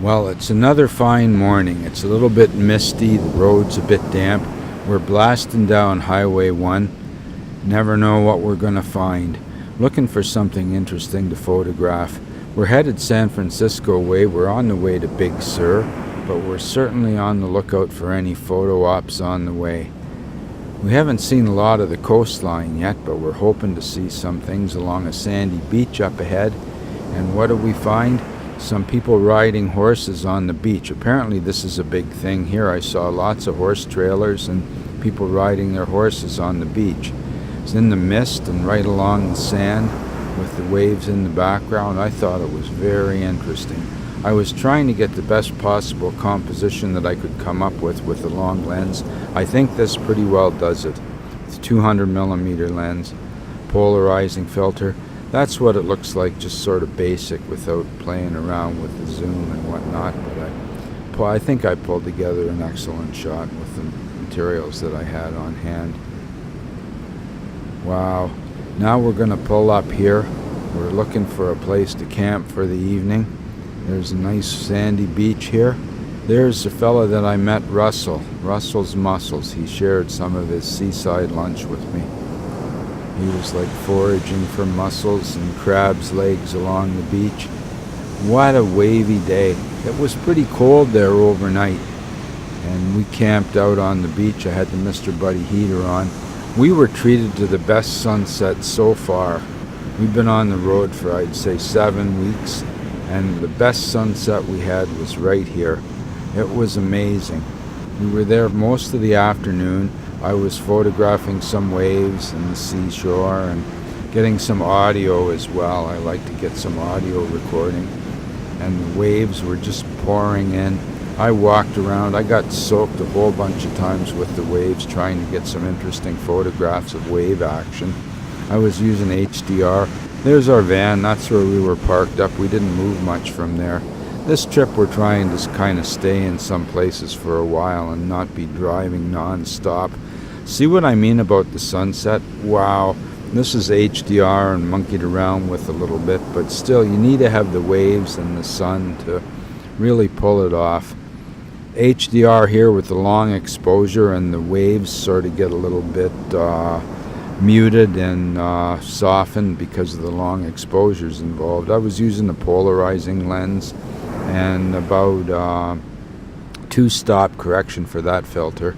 Well, it's another fine morning. It's a little bit misty, the road's a bit damp. We're blasting down Hwy One. Never know what we're going to find. Looking for something interesting to photograph. We're headed San Francisco way. We're on the way to Big Sur, but we're certainly on the lookout for any photo ops on the way. We haven't seen a lot of the coastline yet, but we're hoping to see some things along a sandy beach up ahead. And what do we find? Some people riding horses on the beach. Apparently this is a big thing here. I saw lots of horse trailers and people riding their horses on the beach. It's in the mist and right along the sand with the waves in the background. I thought it was very interesting. I was trying to get the best possible composition that I could come up with a long lens. I think this pretty well does it. It's a 200mm lens, polarizing filter. That's what it looks like, just sort of basic without playing around with the zoom and whatnot. But I think I pulled together an excellent shot with the materials that I had on hand. Wow. Now we're going to pull up here. We're looking for a place to camp for the evening. There's a nice sandy beach here. There's the fella that I met, Russell. Russell's Mussels. He shared some of his seaside lunch with me. He was like foraging for mussels and crab's legs along the beach. What a wavy day. It was pretty cold there overnight. And we camped out on the beach. I had the Mr. Buddy heater on. We were treated to the best sunset so far. We've been on the road for, I'd say, 7 weeks. And the best sunset we had was right here. It was amazing. We were there most of the afternoon. I was photographing some waves and the seashore and getting some audio as well. I like to get some audio recording. And the waves were just pouring in. I walked around. I got soaked a whole bunch of times with the waves trying to get some interesting photographs of wave action. I was using HDR. There's our van. That's where we were parked up. We didn't move much from there. This trip we're trying to kind of stay in some places for a while and not be driving non-stop. See what I mean about the sunset? Wow. This is HDR and monkeyed around with a little bit, but still you need to have the waves and the sun to really pull it off. HDR here with the long exposure and the waves sort of get a little bit muted and softened because of the long exposures involved. I was using a polarizing lens and about 2-stop correction for that filter.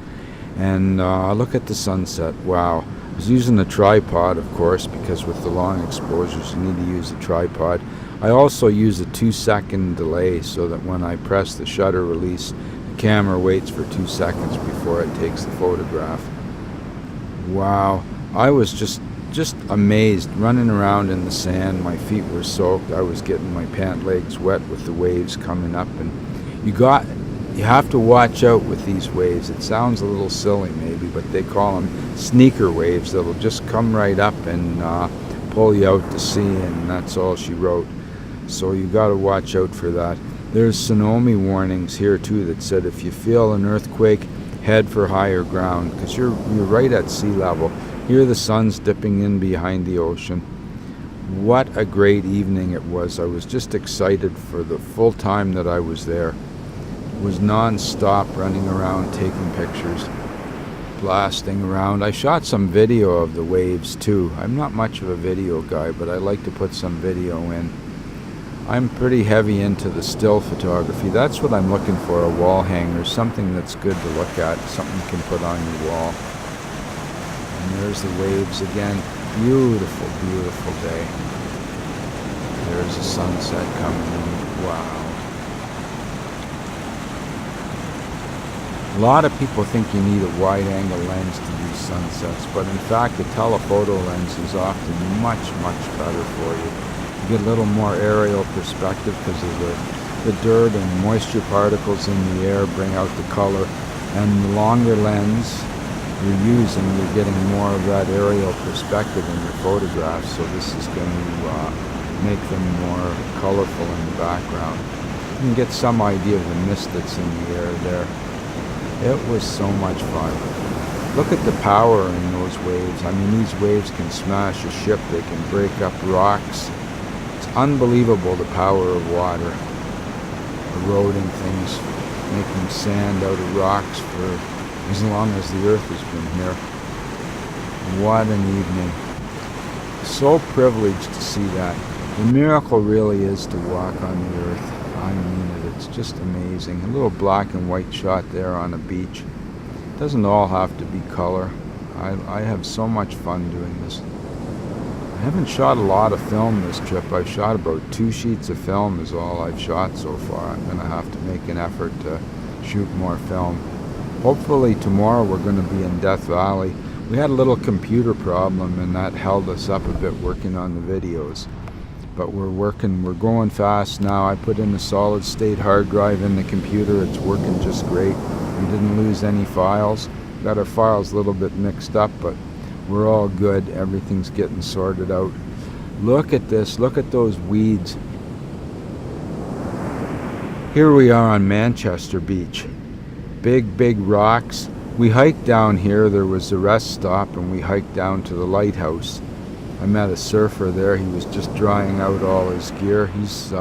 And look at the sunset. Wow. I was using a tripod, of course, because with the long exposures you need to use a tripod. I also use a 2-second delay so that when I press the shutter release, the camera waits for 2 seconds before it takes the photograph. Wow. I was just amazed, running around in the sand. My feet were soaked. I was getting my pant legs wet with the waves coming up. And you have to watch out with these waves. It sounds a little silly maybe, but they call them sneaker waves. That'll just come right up and pull you out to sea, and that's all she wrote. So you got to watch out for that. There's tsunami warnings here too that said if you feel an earthquake, head for higher ground, because you're right at sea level. Here the sun's dipping in behind the ocean. What a great evening it was. I was just excited for the full time that I was there. It was non-stop running around taking pictures, blasting around. I shot some video of the waves too. I'm not much of a video guy, but I like to put some video in. I'm pretty heavy into the still photography. That's what I'm looking for, a wall hanger, something that's good to look at, something you can put on your wall. And there's the waves again. Beautiful, beautiful day. There's the sunset coming in. Wow. A lot of people think you need a wide-angle lens to do sunsets, but in fact a telephoto lens is often much, much better for you. You get a little more aerial perspective because of the dirt and moisture particles in the air bring out the color. And the longer lens you're using, you're getting more of that aerial perspective in your photographs, so this is going to make them more colorful in the background. You can get some idea of the mist that's in the air there. It was so much fun. Look at the power in those waves. I mean, these waves can smash a ship. They can break up rocks. It's unbelievable, the power of water. eroding things, making sand out of rocks for as long as the earth has been here. What an evening. So privileged to see that. The miracle really is to walk on the earth. I mean it. It's just amazing. A little black and white shot there on a beach. It doesn't all have to be color. I have so much fun doing this. I haven't shot a lot of film this trip. I've shot about 2 sheets of film is all I've shot so far. I'm going to have to make an effort to shoot more film. Hopefully tomorrow we're going to be in Death Valley. We had a little computer problem and that held us up a bit working on the videos. But we're going fast now. I put in a solid state hard drive in the computer. It's working just great. We didn't lose any files. Got our files a little bit mixed up, but we're all good. Everything's getting sorted out. Look at this. Look at those weeds. Here we are on Manchester Beach. Big rocks. We hiked down here. There was a rest stop and we hiked down to the lighthouse. I met a surfer there. He was just drying out all his gear. He's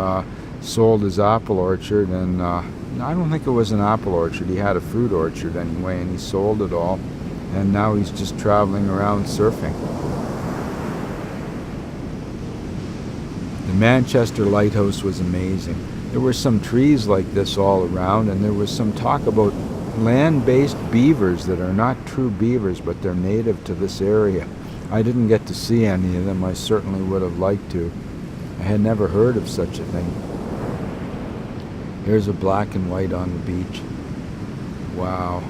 sold his apple orchard, and I don't think it was an apple orchard. He had a fruit orchard anyway, and he sold it all. And now he's just traveling around surfing. The Manchester Lighthouse was amazing. There were some trees like this all around, and there was some talk about land-based beavers that are not true beavers, but they're native to this area. I didn't get to see any of them. I certainly would have liked to. I had never heard of such a thing. Here's a black and white on the beach. Wow.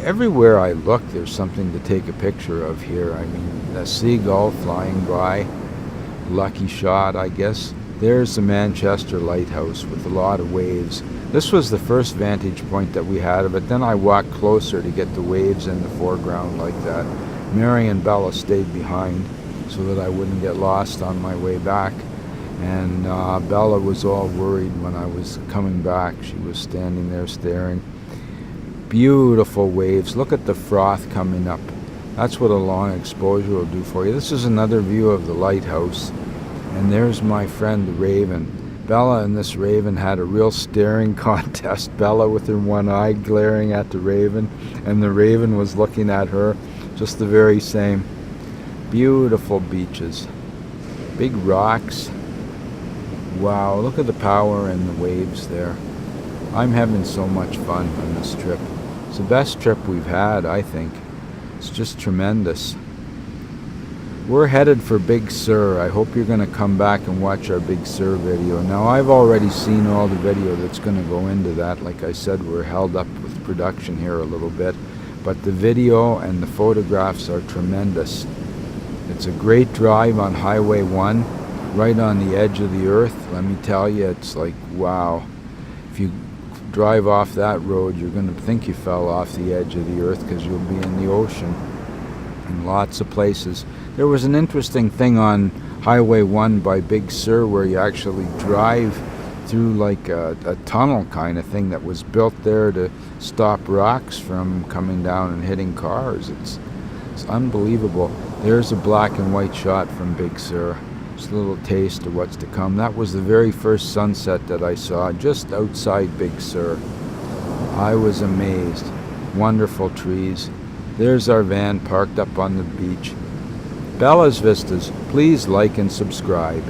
Everywhere I look, there's something to take a picture of here. I mean, a seagull flying by. Lucky shot, I guess. There's the Manchester Lighthouse with a lot of waves. This was the first vantage point that we had of it. Then I walked closer to get the waves in the foreground like that. Mary and Bella stayed behind so that I wouldn't get lost on my way back. And Bella was all worried when I was coming back. She was standing there staring. Beautiful waves. Look at the froth coming up. That's what a long exposure will do for you. This is another view of the lighthouse. And there's my friend the raven. Bella and this raven had a real staring contest. Bella with her one eye glaring at the raven, and the raven was looking at her. Just the very same. Beautiful beaches. Big rocks. Wow, look at the power in the waves there. I'm having so much fun on this trip. It's the best trip we've had, I think. It's just tremendous. We're headed for Big Sur. I hope you're going to come back and watch our Big Sur video. Now, I've already seen all the video that's going to go into that. Like I said, we're held up with production here a little bit. But the video and the photographs are tremendous. It's a great drive on Hwy One, right on the edge of the earth. Let me tell you, it's like, wow. If you drive off that road, you're going to think you fell off the edge of the earth because you'll be in the ocean in lots of places. There was an interesting thing on Hwy One by Big Sur where you actually drive through like a tunnel kind of thing that was built there to stop rocks from coming down and hitting cars. It's unbelievable. There's a black and white shot from Big Sur. Just a little taste of what's to come. That was the very first sunset that I saw just outside Big Sur. I was amazed. Wonderful trees. There's our van parked up on the beach. Bella's Vistas. Please like and subscribe.